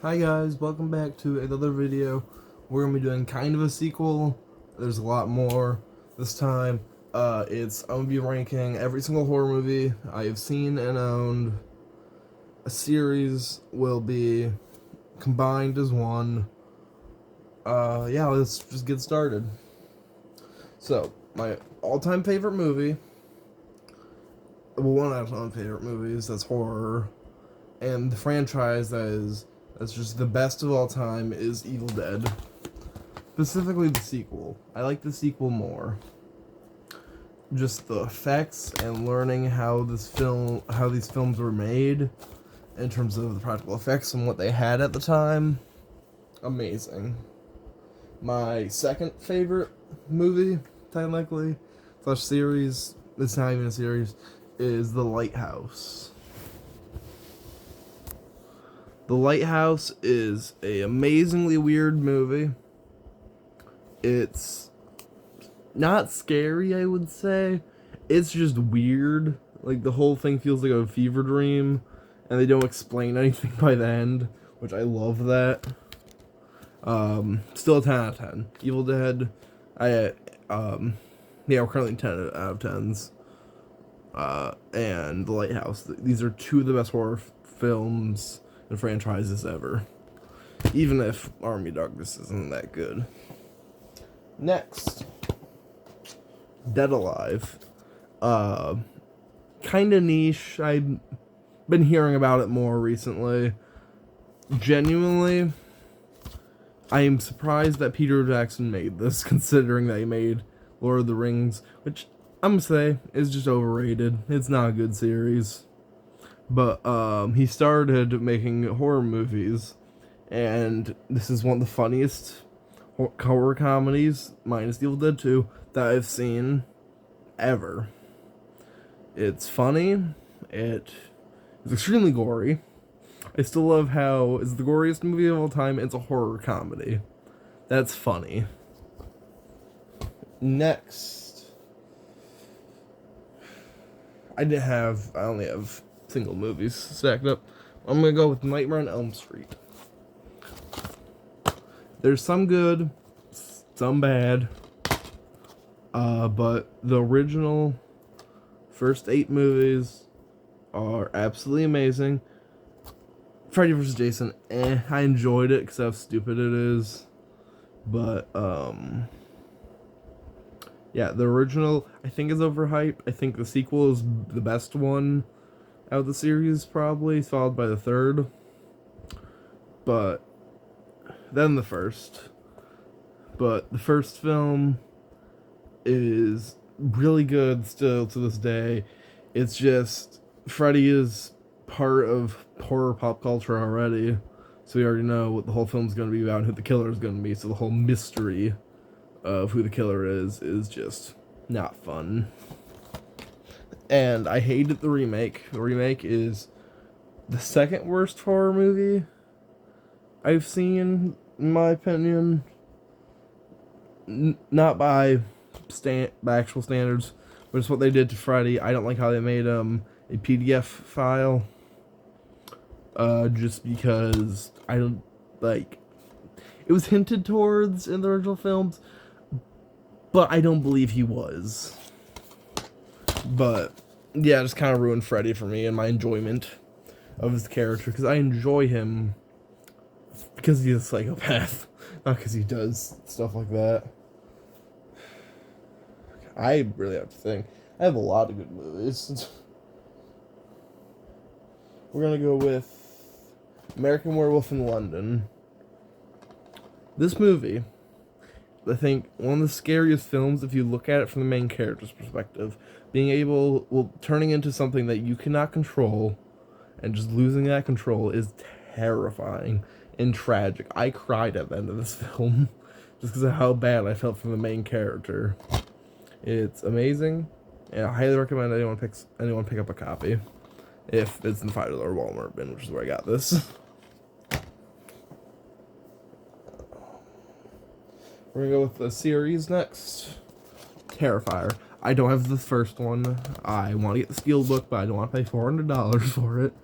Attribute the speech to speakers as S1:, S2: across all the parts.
S1: Hi guys, welcome back to another video. We're going to be doing kind of a sequel. There's a lot more this time. I'm going to be ranking every single horror movie I have seen and owned. A series will be combined as one. Yeah, let's just get started. So, my all-time favorite movie, well, one of my favorite movies that's horror, and the franchise that's just the best of all time is Evil Dead. Specifically the sequel. I like the sequel more. Just the effects and learning how these films were made in terms of the practical effects and what they had at the time. Amazing. My second favorite movie, technically, / series, it's not even a series, is The Lighthouse. The Lighthouse is an amazingly weird movie. It's not scary, I would say. It's just weird. Like, the whole thing feels like a fever dream, and they don't explain anything by the end, which I love that. Still a 10 out of 10. Evil Dead, we're currently 10 out of 10s. And The Lighthouse. These are two of the best horror films and franchises ever. Even if Army Darkness isn't that good. Next, Dead Alive. Kinda niche. I've been hearing about it more recently. Genuinely, I am surprised that Peter Jackson made this, considering that he made Lord of the Rings, which I'm gonna say is just overrated. It's not a good series. But he started making horror movies, and this is one of the funniest horror comedies, minus Evil Dead 2, that I've seen ever. It's funny. It is extremely gory. I still love how it's the goriest movie of all time. It's a horror comedy. That's funny. Next, I only have single movies stacked up. I'm gonna go with Nightmare on Elm Street. There's some good, some bad, but the original first 8 movies are absolutely amazing. Freddy vs. Jason, I enjoyed it because how stupid it is, but yeah, the original I think is overhyped. I think the sequel is the best one out of the series, probably, followed by the third. But then the first. But the first film is really good still to this day. It's just Freddy is part of horror pop culture already. So we already know what the whole film's going to be about and who the killer is going to be. So the whole mystery of who the killer is just not fun. And I hated the remake. The remake is the second worst horror movie I've seen, in my opinion. Not by actual standards, but it's what they did to Freddy. I don't like how they made a PDF file. Just because I don't like. It was hinted towards in the original films, but I don't believe he was. But yeah, it just kind of ruined Freddy for me and my enjoyment of his character, because I enjoy him because he's a psychopath, not because he does stuff like that. I really have to think. I have a lot of good movies. We're gonna go with American Werewolf in London. This movie, I think, one of the scariest films if you look at it from the main character's perspective. Turning into something that you cannot control and just losing that control is terrifying and tragic. I cried at the end of this film just because of how bad I felt from the main character. It's amazing, and I highly recommend anyone pick up a copy if it's in the $5 Walmart bin, which is where I got this. We're gonna go with the series next. Terrifier. I don't have the first one. I want to get the Steelbook, but I don't want to pay $400 for it.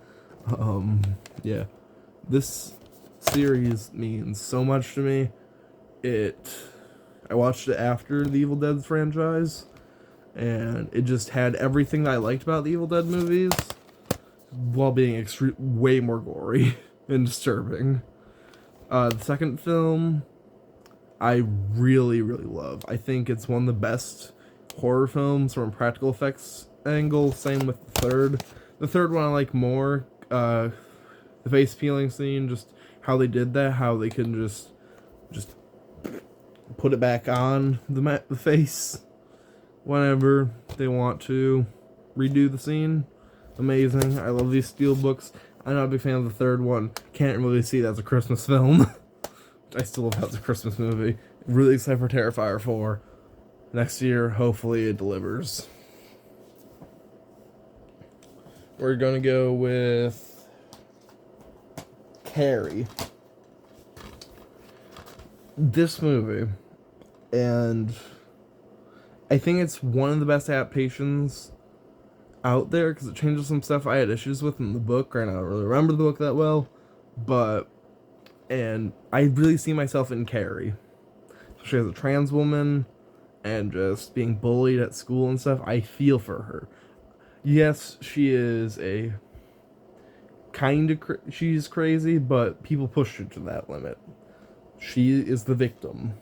S1: Yeah. This series means so much to me. I watched it after the Evil Dead franchise, and it just had everything that I liked about the Evil Dead movies, while being way more gory and disturbing. The second film, I really, really love. I think it's one of the best horror films from a practical effects angle. Same with the third. The third one I like more. The face peeling scene, just how they did that, how they can just put it back on the face whenever they want to redo the scene. Amazing. I love these steel books. I'm not a big fan of the third one. Can't really see that as a Christmas film. I still love that as a Christmas movie. Really excited for Terrifier 4. Next year, hopefully it delivers. We're gonna go with Carrie. This movie, and I think it's one of the best adaptations out there because it changes some stuff I had issues with in the book, and I don't really remember the book that well, and I really see myself in Carrie, especially as a trans woman and just being bullied at school and stuff. I feel for her. Yes, she is she's crazy, but people push her to that limit. She is the victim.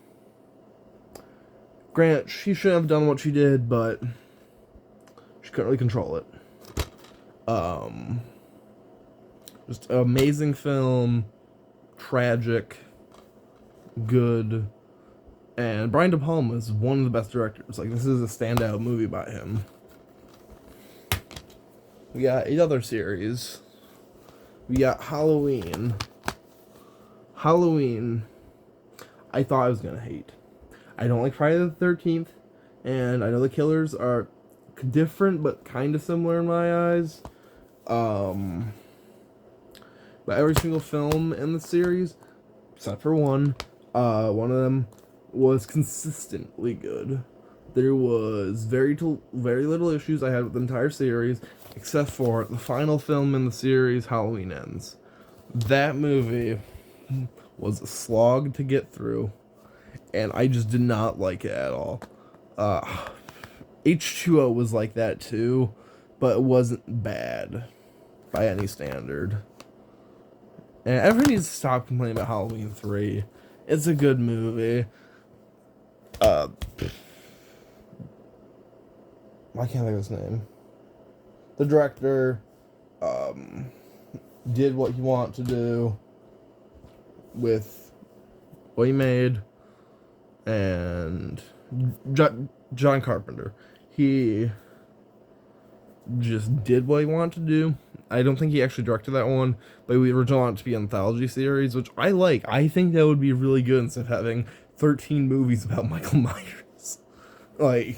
S1: Grant, she shouldn't have done what she did, but she couldn't really control it. Just an amazing film, tragic, good, and Brian De Palma is one of the best directors. Like, this is a standout movie by him. We got another series. We got Halloween. Halloween, I thought I was gonna hate. I don't like Friday the 13th, and I know the killers are different but kind of similar in my eyes. But every single film in the series, except for one of them was consistently good. There was very little issues I had with the entire series, except for the final film in the series, Halloween Ends. That movie was a slog to get through, and I just did not like it at all. H2O was like that too, but it wasn't bad by any standard. And everybody needs to stop complaining about Halloween 3. It's a good movie. I can't think of his name. The director did what he wanted to do with what he made, and John Carpenter, he just did what he wanted to do. I don't think he actually directed that one, but we originally wanted it to be an anthology series, which I like. I think that would be really good instead of having 13 movies about Michael Myers. Like,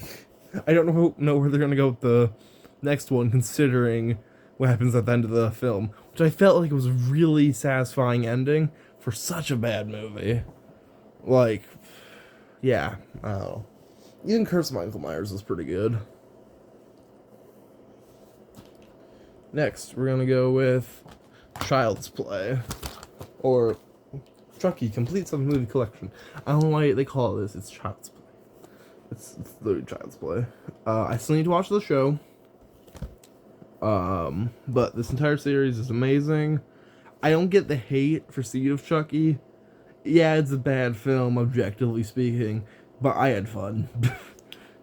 S1: I don't know where they're gonna go with the next one, considering what happens at the end of the film, which I felt like was a really satisfying ending for such a bad movie. Like, yeah, I don't know. Even Curse Michael Myers is pretty good. Next, we're gonna go with Child's Play, or Chucky Completes a Movie Collection. I don't know why they call it this. It's Child's Play. It's literally Child's Play. I still need to watch the show. But this entire series is amazing. I don't get the hate for Seed of Chucky. Yeah, it's a bad film, objectively speaking, but I had fun.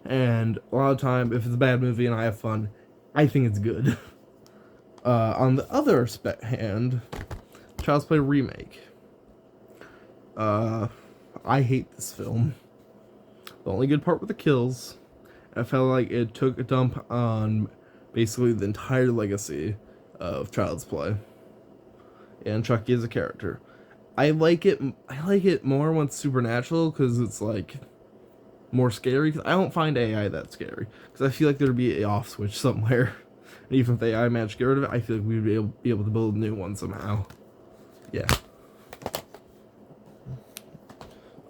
S1: And a lot of time, if it's a bad movie and I have fun, I think it's good. On the other hand, Child's Play remake. I hate this film. The only good part were the kills. I felt like it took a dump on basically the entire legacy of Child's Play and Chucky as a character. I like it more when it's supernatural, because it's like more scary. Cause I don't find AI that scary, because I feel like there'd be an off switch somewhere. And even if the AI managed to get rid of it, I feel like we'd be able to build a new one somehow. Yeah.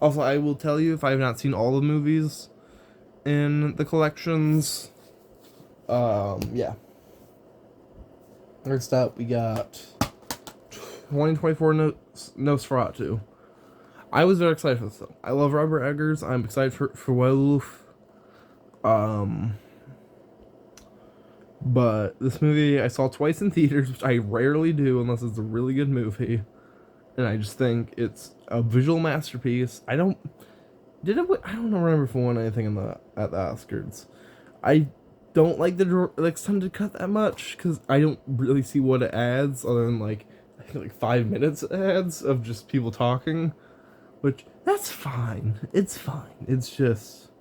S1: Also, I will tell you, if I have not seen all the movies in the collections, yeah. Next up, we got 2024 Nosferatu. I was very excited for this film. I love Robert Eggers. I'm excited for Werewolf. But this movie I saw twice in theaters, which I rarely do unless it's a really good movie. And I just think it's a visual masterpiece. I don't remember if it won anything at the Oscars. I don't like the extended cut that much because I don't really see what it adds other than I think 5 minutes it adds of just people talking, which that's fine. It's fine. It's just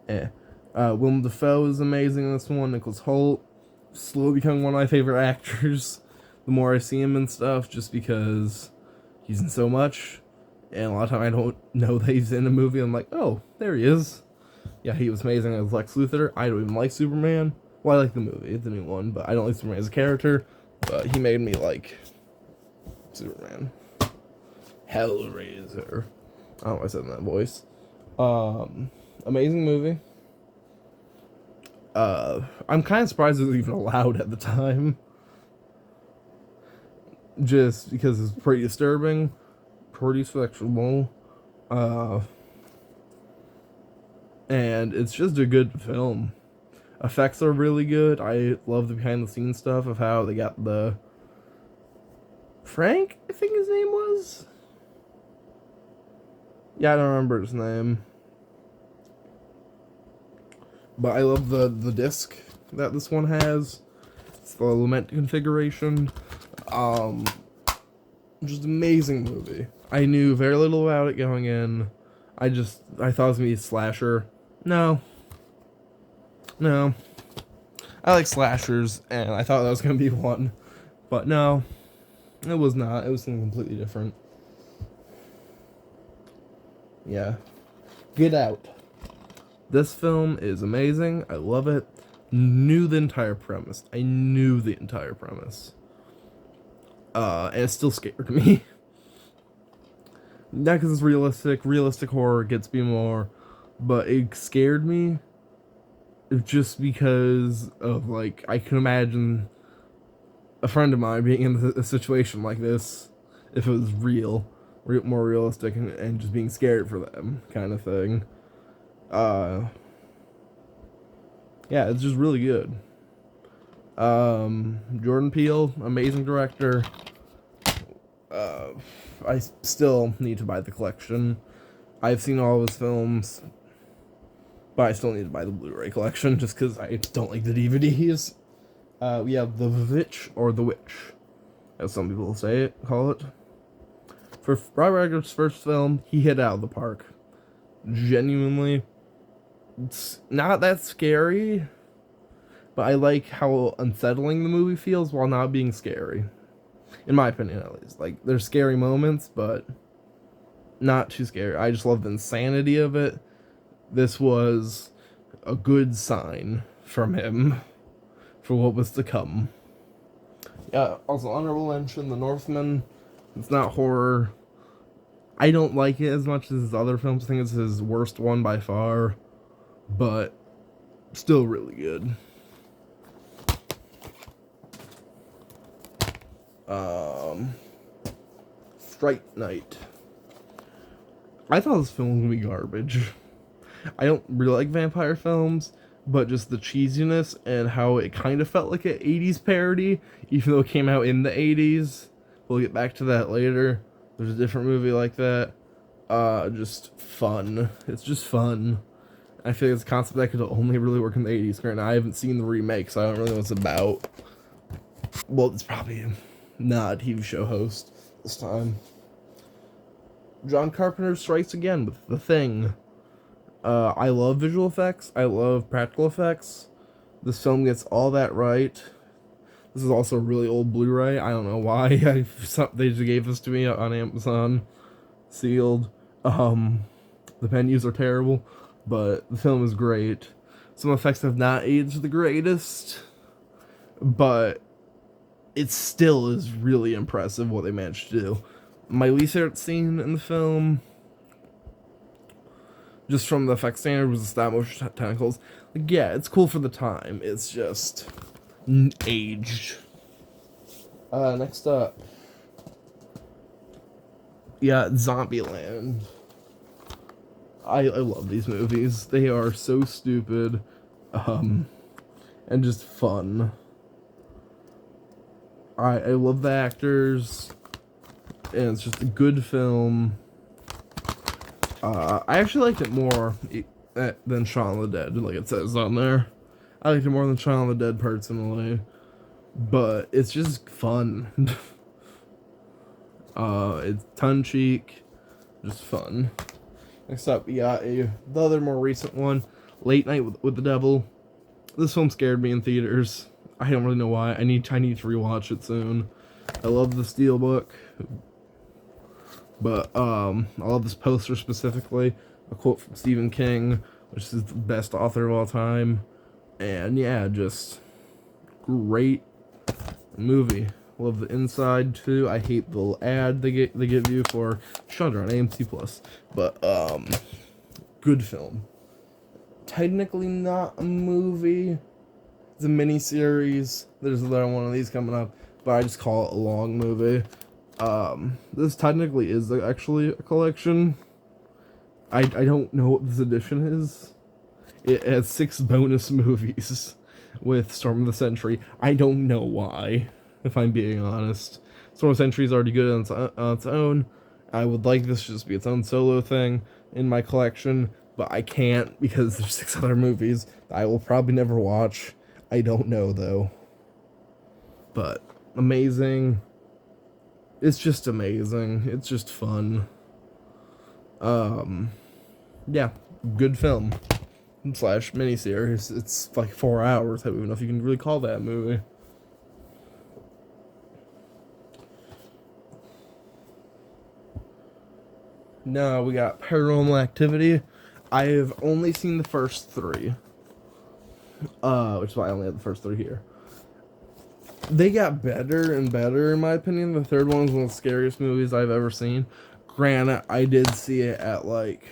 S1: Willem Dafoe is amazing in this one. Nicholas Hoult slowly becoming one of my favorite actors. The more I see him and stuff, just because he's in so much, and a lot of time I don't know that he's in a movie. I'm like, oh, there he is. Yeah, he was amazing as Lex Luthor. I don't even like Superman. Well, I like the movie, the new one, but I don't like Superman as a character. But he made me like Superman. Hellraiser. I don't know why I said in that voice. Amazing movie. I'm kind of surprised it was even allowed at the time. Just because it's pretty disturbing, pretty sexual, and it's just a good film. Effects are really good. I love the behind the scenes stuff of how they got the Frank, I think his name was. Yeah, I don't remember his name. But I love the disc that this one has. It's the Lament configuration. Just amazing movie. I knew very little about it going in. I thought it was gonna be a slasher. No. I like slashers, and I thought that was gonna be one. But no. It was not. It was something completely different. Yeah. Get Out. This film is amazing. I love it. Knew the entire premise. And it still scared me. Not because it's realistic. Realistic horror gets me more. But it scared me just because of, I can imagine a friend of mine being in a situation like this if it was more realistic, and just being scared for them, kind of thing. Yeah, it's just really good. Jordan Peele, amazing director. I still need to buy the collection. I've seen all of his films, but I still need to buy the Blu-ray collection just because I don't like the DVDs. We have The Witch, or The Witch, as some people call it. For Robert Eggers' first film, he hit out of the park. Genuinely, it's not that scary, but I like how unsettling the movie feels while not being scary. In my opinion, at least. There's scary moments, but not too scary. I just love the insanity of it. This was a good sign from him for what was to come. Yeah, also honorable mention, The Northman. It's not horror. I don't like it as much as his other films. I think it's his worst one by far, but still really good. Fright Night. I thought this film was gonna be garbage. I don't really like vampire films, but just the cheesiness and how it kind of felt like an 80s parody, even though it came out in the 80s. We'll get back to that later. There's a different movie like that. Just fun. It's just fun. I feel like it's a concept that could only really work in the 80s. Granted, I haven't seen the remake, so I don't really know what it's about. Well, it's probably not a TV show host this time. John Carpenter strikes again with The Thing. I love visual effects. I love practical effects. This film gets all that right. This is also a really old Blu-ray. I don't know why. They just gave this to me on Amazon. Sealed. The menus are terrible, but the film is great. Some effects have not aged the greatest, but it still is really impressive what they managed to do. My least favorite scene in the film, just from the effects standard, was the stop motion tentacles. Yeah, it's cool for the time. It's just aged. Next up, yeah, Zombieland. I love these movies. They are so stupid, and just fun. I love the actors, and it's just a good film. I actually liked it more than Shaun of the Dead, like it says on there. I liked it more than Shaun of the Dead personally, but it's just fun. It's tongue-cheek, just fun. Next up, we got the other more recent one, Late Night with the Devil. This film scared me in theaters. I don't really know why. I need to rewatch it soon. I love the Steelbook, but I love this poster specifically. A quote from Stephen King, which is the best author of all time, and yeah, just great movie. Love the inside too. I hate the ad they give you for Shudder on AMC Plus, but good film. Technically not a movie. It's a mini-series. There's another one of these coming up, but I just call it a long movie. This technically is actually a collection. I don't know what this edition is. It has 6 bonus movies with Storm of the Century. I don't know why, if I'm being honest. Storm of the Century is already good on its own. I would like this to just be its own solo thing in my collection, but I can't because there's 6 other movies that I will probably never watch. I don't know, though. But amazing. It's just amazing. It's just fun. Yeah, good film. / miniseries. It's like 4 hours. I don't even know if you can really call that a movie. Now we got Paranormal Activity. I have only seen the first 3. Which is why I only have the first 3 here. They got better and better, in my opinion. The third one was one of the scariest movies I've ever seen. Granted, I did see it at like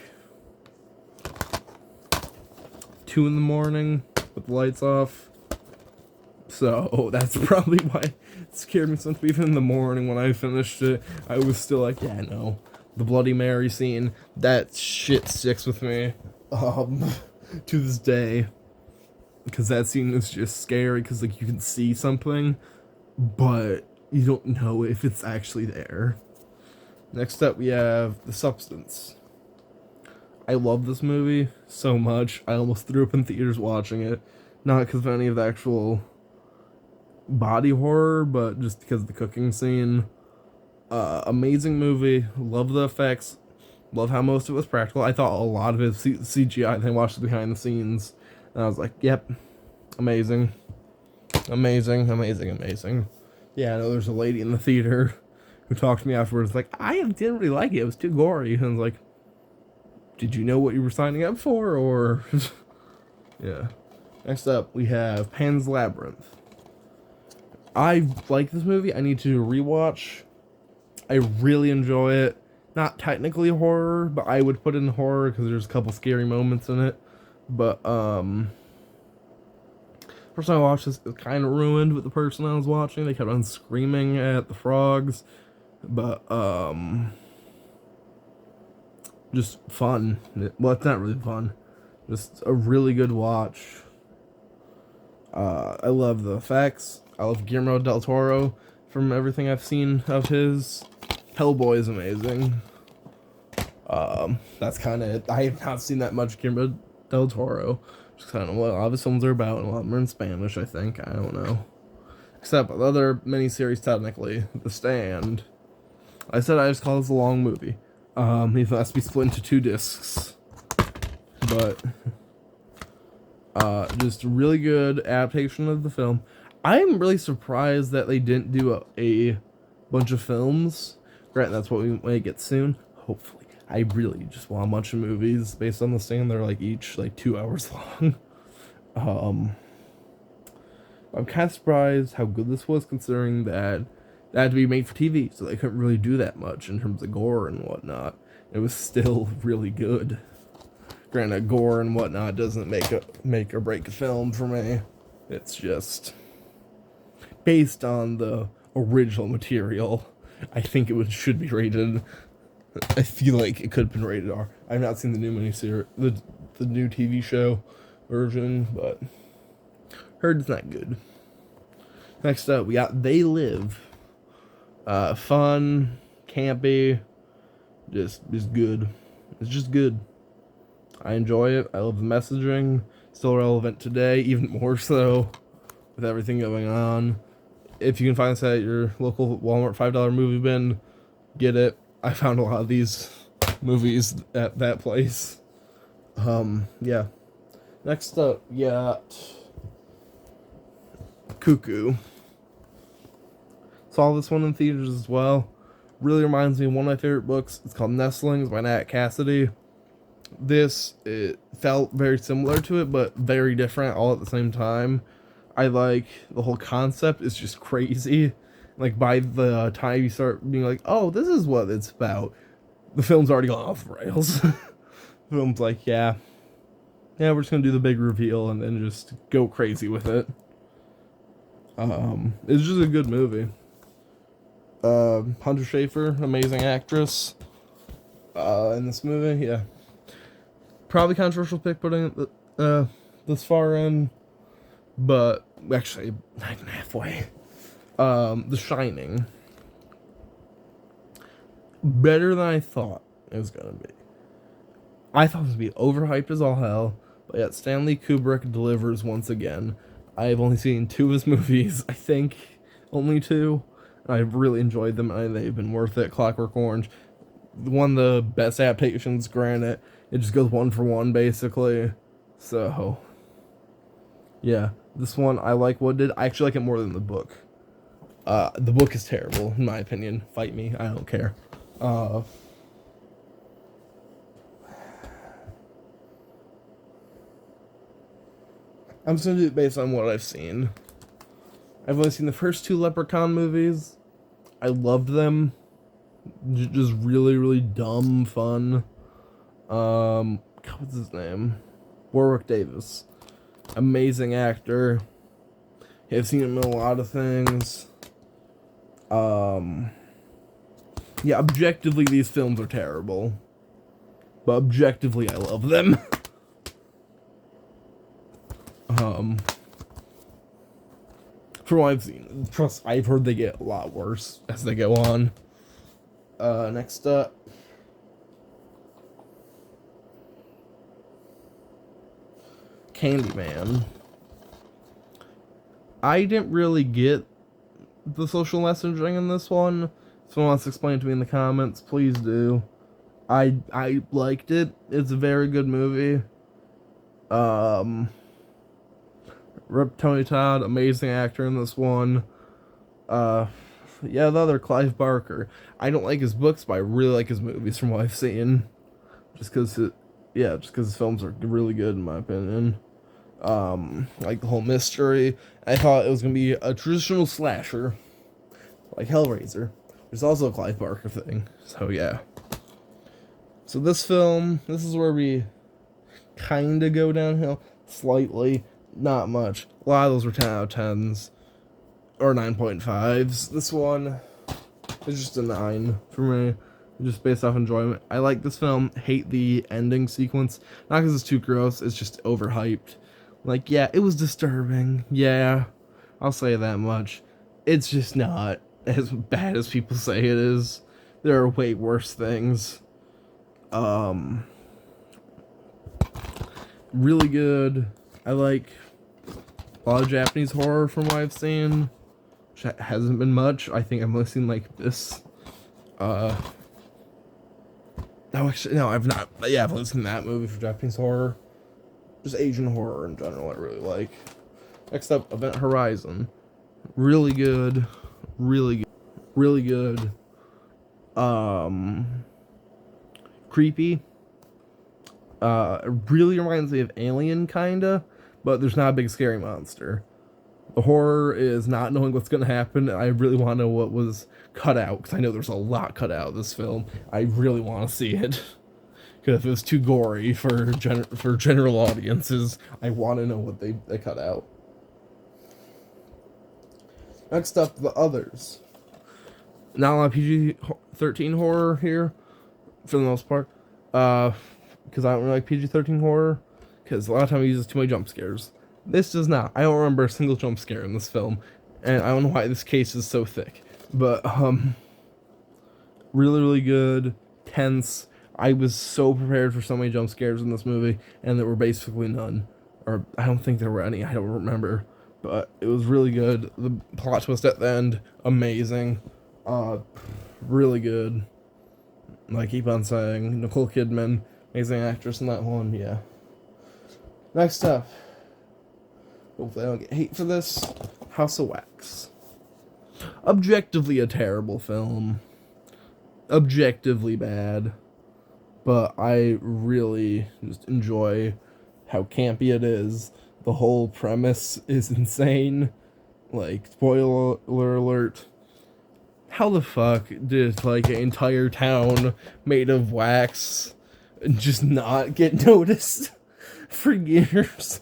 S1: 2 in the morning with the lights off. So that's probably why it scared me so much. Even in the morning when I finished it, I was still like, yeah, no. The Bloody Mary scene, that shit sticks with me to this day. Because that scene is just scary because like you can see something, but you don't know if it's actually there. Next up we have The Substance. I love this movie so much. I almost threw up in theaters watching it. Not because of any of the actual body horror, but just because of the cooking scene. Amazing movie. Love the effects. Love how most of it was practical. I thought a lot of it was CGI. Then I watched the behind the scenes. And I was like, yep, amazing. Amazing, amazing, amazing. Yeah, I know there's a lady in the theater who talked to me afterwards, like, I didn't really like it. It was too gory. And I was like, did you know what you were signing up for? Or, yeah. Next up, we have Pan's Labyrinth. I like this movie. I need to rewatch. I really enjoy it. Not technically horror, but I would put in horror because there's a couple scary moments in it. But, first time I watched this, it was kind of ruined with the person I was watching. They kept on screaming at the frogs. But, just fun. Well, it's not really fun. Just a really good watch. I love the effects. I love Guillermo del Toro from everything I've seen of his. Hellboy is amazing. That's kind of it. I have not seen that much Guillermo del Toro. Just kind of what a lot of his films are about, and a lot more in Spanish, I think. I don't know. Except the other miniseries, technically, The Stand. I said I just call this a long movie. It has to be split into 2 discs. But, just a really good adaptation of the film. I'm really surprised that they didn't do a bunch of films. Granted, that's what we might get soon. Hopefully. I really just want a bunch of movies based on The Stand. They're like each like 2 hours long. I'm kind of surprised how good this was, considering that it had to be made for TV, so they couldn't really do that much in terms of gore and whatnot. It was still really good. Granted, gore and whatnot doesn't make or break a film for me. It's just based on the original material. I think it should be rated I feel like it could have been rated R. I've not seen the new miniseries, the new TV show version, but heard it's not good. Next up, we got They Live. Fun, campy, just good. It's just good. I enjoy it. I love the messaging. Still relevant today, even more so with everything going on. If you can find this at your local Walmart $5 movie bin, get it. I found a lot of these movies at that place. Yeah. Next up, we got Cuckoo. Saw this one in theaters as well. Really reminds me of one of my favorite books. It's called Nestlings by Nat Cassidy. It felt very similar to it, but very different all at the same time. I like the whole concept. It's just crazy. Like, by the time you start being like, oh, this is what it's about, the film's already gone off the rails. The film's like, yeah, we're just gonna do the big reveal and then just go crazy with it. It's just a good movie. Hunter Schafer, amazing actress. In this movie, yeah. Probably controversial pick putting it this far in, but actually not even halfway. The Shining. Better than I thought it was gonna be. I thought it was gonna be overhyped as all hell, but yet Stanley Kubrick delivers once again. I have only seen 2 of his movies, I think, only 2. And I've really enjoyed them, and they've been worth it. Clockwork Orange, one of the best adaptations, granted. It just goes 1 for 1, basically. So, yeah, this one, I like what it did. I actually like it more than the book. The book is terrible, in my opinion. Fight me, I don't care. I'm just gonna do it based on what I've seen. I've only seen the first 2 Leprechaun movies. I loved them. Just really, really dumb fun. What's his name? Warwick Davis. Amazing actor. I've seen him in a lot of things. Yeah, objectively, these films are terrible. But objectively, I love them. From what I've seen. Trust, I've heard they get a lot worse as they go on. Next up. Candyman. I didn't really get the social messaging in this one. If someone wants to explain it to me in the comments, please do. I liked it. It's a very good movie. Tony Todd, amazing actor in this one. Yeah, the other, Clive Barker. I don't like his books, but I really like his movies from what I've seen. Just because his films are really good in my opinion. Like the whole mystery. I thought it was gonna be a traditional slasher, like Hellraiser. There's also a Clive Barker thing. So yeah. So this is where we kind of go downhill slightly. Not much. A lot of those were 10 out of 10s. Or 9.5s. This one is just a 9 for me. Just based off enjoyment. I like this film. Hate the ending sequence. Not because it's too gross. It's just overhyped. Like, yeah, it was disturbing. Yeah. I'll say that much. It's just not as bad as people say it is. There are way worse things. Really good. I like a lot of Japanese horror from what I've seen, which hasn't been much. I think I've only seen like this. No, actually, no, I've not. But yeah, I've only seen that movie for Japanese horror. Just Asian horror in general, I really like. Next up, Event Horizon. Really good. Really good. Really good. Creepy. It really reminds me of Alien, kinda. But there's not a big scary monster. The horror is not knowing what's going to happen. I really want to know what was cut out, because I know there's a lot cut out of this film. I really want to see it. Because if it was too gory for general audiences, I want to know what they cut out. Next up, The Others. Not a lot of PG-13 horror here. for the most part. Because I don't really like PG-13 horror, because a lot of time it uses too many jump scares. This does not. I don't remember a single jump scare in this film, and I don't know why this case is so thick. But, really, really good, tense. I was so prepared for so many jump scares in this movie, and there were basically none. Or, I don't think there were any, I don't remember. But it was really good. The plot twist at the end, amazing. Really good. I keep on saying, Nicole Kidman, amazing actress in that one, yeah. Next up, hopefully I don't get hate for this, House of Wax. Objectively a terrible film. Objectively bad. But I really just enjoy how campy it is. The whole premise is insane. Like, spoiler alert. How the fuck did, like, an entire town made of wax just not get noticed for years?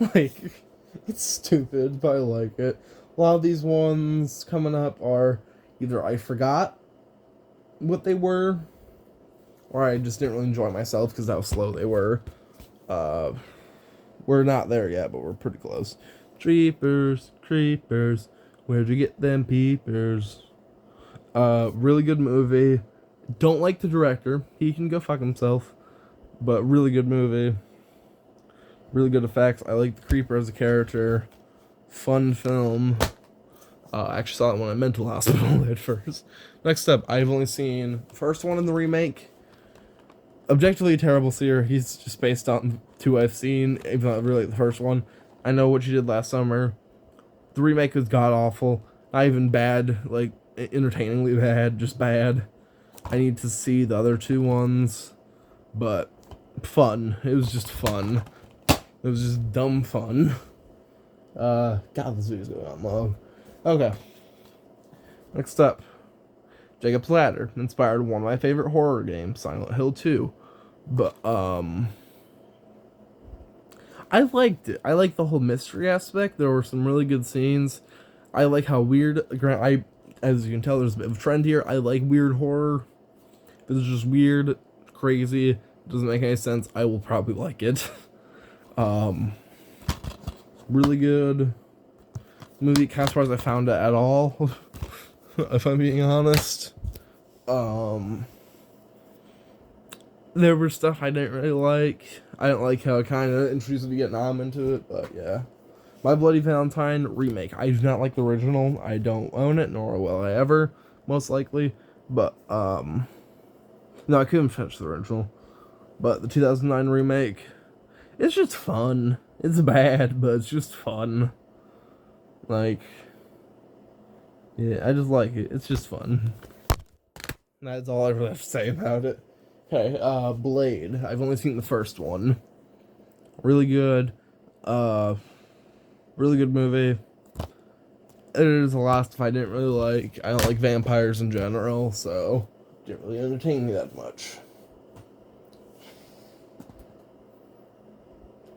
S1: Like, it's stupid, but I like it. A lot of these ones coming up are either I forgot what they were, or I just didn't really enjoy myself because how slow they were. We're not there yet, but we're pretty close. Jeepers creepers, where'd you get them peepers? Really good movie. Don't like the director. He can go fuck himself. But really good movie. Really good effects. I like the creeper as a character. Fun film. I actually saw it when I mental hospital at first. Next up, I've only seen the first one in the remake. Objectively a terrible series, just based on two I've seen, even though I really like the first one. I know what you did last summer. The remake was god awful. Not even bad, like entertainingly bad, just bad. I need to see the other two ones, but fun. It was just fun. It was just dumb fun. God, this video's going on long. Okay. Next up, Jacob's Ladder, inspired one of my favorite horror games, Silent Hill 2. But, I liked it. I liked the whole mystery aspect. There were some really good scenes. I like how weird, as you can tell, there's a bit of a trend here. I like weird horror. If it's just weird, crazy, doesn't make any sense, I will probably like it. Really good. Movie, kind of surprised I found it at all, if I'm being honest. There were stuff I didn't really like. I didn't like how it kind of introduced Vietnam into it, but yeah. My Bloody Valentine remake. I do not like the original. I don't own it, nor will I ever, most likely. But, no, I couldn't finish the original. But the 2009 remake, it's just fun. It's bad, but it's just fun. Like, yeah, I just like it. It's just fun. That's all I really have to say about it. Okay, Blade. I've only seen the first one. Really good. Really good movie. There's a lot of stuff I didn't really like. I don't like vampires in general, so it didn't really entertain me that much.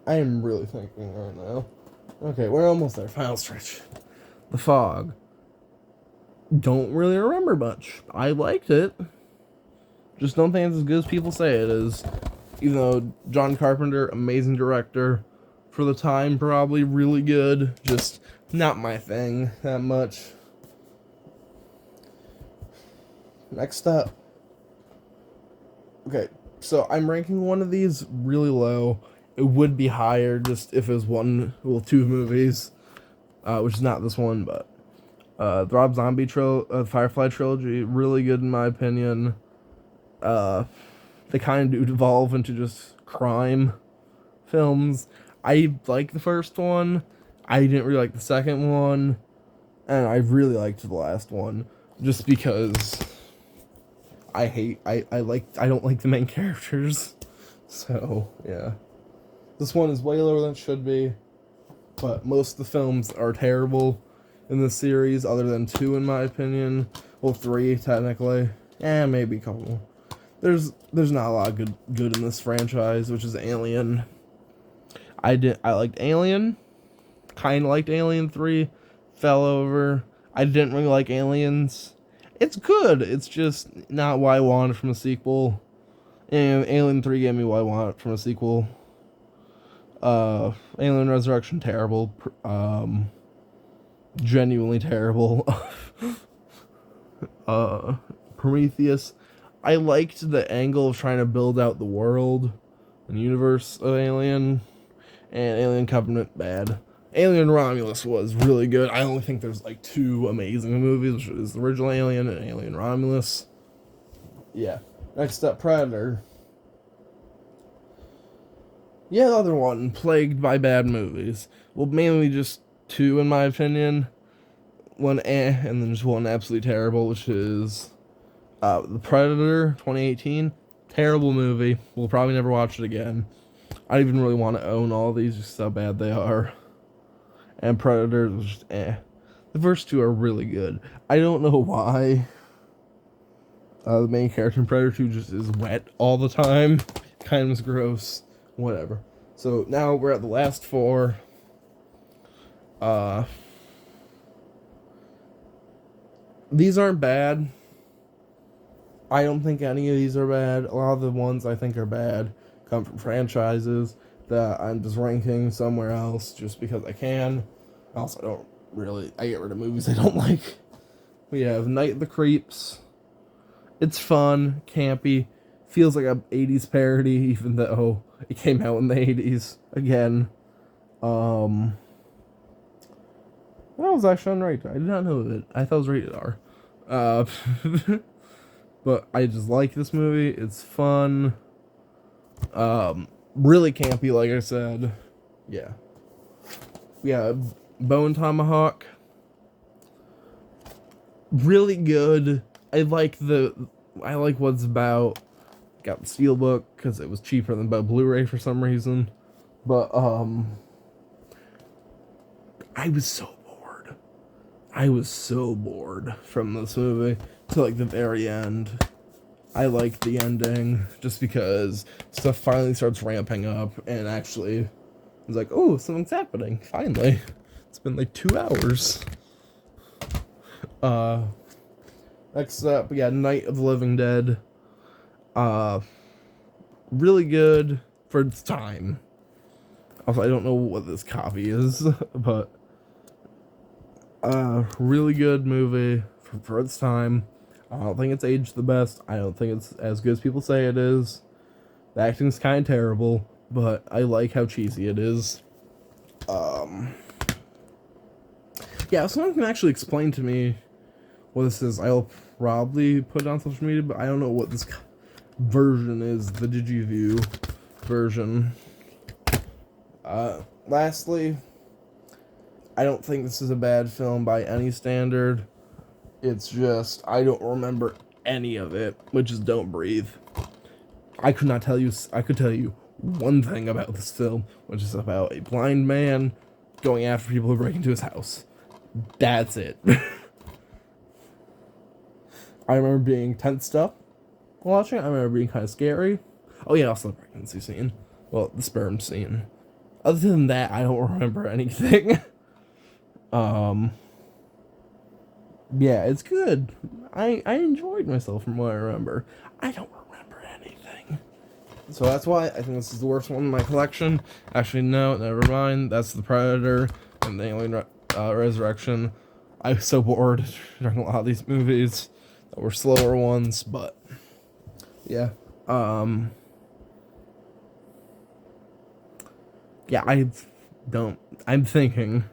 S1: I am really thinking right now. Okay, we're almost there. Final stretch. The Fog. Don't really remember much. I liked it. Just don't think it's as good as people say it is. Even though John Carpenter, amazing director. For the time, probably really good. Just not my thing that much. Next up. Okay, so I'm ranking one of these really low. It would be higher just if it was two movies. Which is not this one, but the Rob Zombie Firefly trilogy, really good in my opinion. They kind of do devolve into just crime films. I like the first one. I didn't really like the second one, and I really liked the last one, just because I don't like the main characters. So yeah, this one is way lower than it should be. But most of the films are terrible in this series, other than two, in my opinion. Well, three, technically. Maybe a couple. There's not a lot of good in this franchise, which is Alien. I liked Alien. Kind of liked Alien 3. Fell over. I didn't really like Aliens. It's good. It's just not what I wanted from a sequel. And Alien 3 gave me what I wanted from a sequel. Alien Resurrection, terrible. Genuinely terrible. Prometheus, I liked the angle of trying to build out the world and universe of Alien. And Alien Covenant, bad. Alien Romulus was really good. I only think there's like 2 amazing movies, which is the original Alien and Alien Romulus. Yeah. Next up, Predator. Yeah, the other one, plagued by bad movies. Well, mainly just 2 in my opinion. One and then just one absolutely terrible, which is The Predator 2018. Terrible movie. We'll probably never watch it again. I don't even really want to own all these, just how bad they are. And Predator was just The first 2 are really good. I don't know why. The main character in Predator 2 just is wet all the time. Kind of gross. Whatever. So now we're at the last 4. These aren't bad. I don't think any of these are bad. A lot of the ones I think are bad come from franchises that I'm just ranking somewhere else just because I can. Also, I get rid of movies I don't like. We have Night of the Creeps. It's fun, campy, feels like a 80s parody, even though it came out in the 80s. Again, that was actually unrated. I did not know that. I thought it was rated R. But I just like this movie. It's fun. Really campy, like I said. Yeah. Yeah, Bone Tomahawk. Really good. I like what's about. Got the Steelbook because it was cheaper than Blu-ray for some reason. But I was so bored. I was so bored from this movie to like the very end. I liked the ending just because stuff finally starts ramping up and actually it's like, oh, something's happening. Finally. It's been like 2 hours. Next up, we got Night of the Living Dead. Really good for its time. Also, I don't know what this copy is, but really good movie for its time. I don't think it's aged the best. I don't think it's as good as people say it is. The acting's kind of terrible, but I like how cheesy it is. Yeah, if someone can actually explain to me what this is, I'll probably put it on social media, but I don't know what this version is, the DigiView version. Lastly, I don't think this is a bad film by any standard. It's just, I don't remember any of it, which is Don't Breathe. I could tell you one thing about this film, which is about a blind man going after people who break into his house. That's it. I remember being tensed up watching it. I remember being kind of scary. Oh yeah, also the pregnancy scene. Well, the sperm scene. Other than that, I don't remember anything. Yeah, it's good. I enjoyed myself from what I remember. I don't remember anything. So that's why I think this is the worst one in my collection. Actually, no, never mind. That's The Predator and the Alien Resurrection. I was so bored during a lot of these movies that were slower ones, but yeah. Yeah, I'm thinking.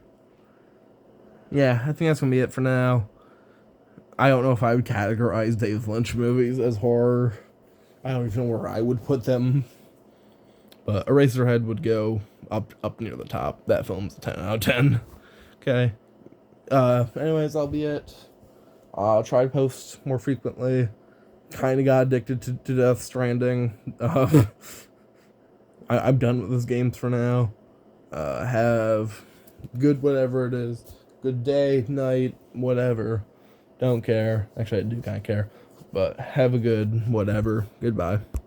S1: Yeah, I think that's gonna be it for now. I don't know if I would categorize David Lynch movies as horror. I don't even know where I would put them. But Eraserhead would go up near the top. That film's a 10 out of 10. Okay. Anyways, that'll be it. I'll try to post more frequently. Kinda got addicted to Death Stranding. I'm done with this game for now. Have good whatever it is. Good day, night, whatever. Don't care. Actually, I do kind of care. But have a good whatever. Goodbye.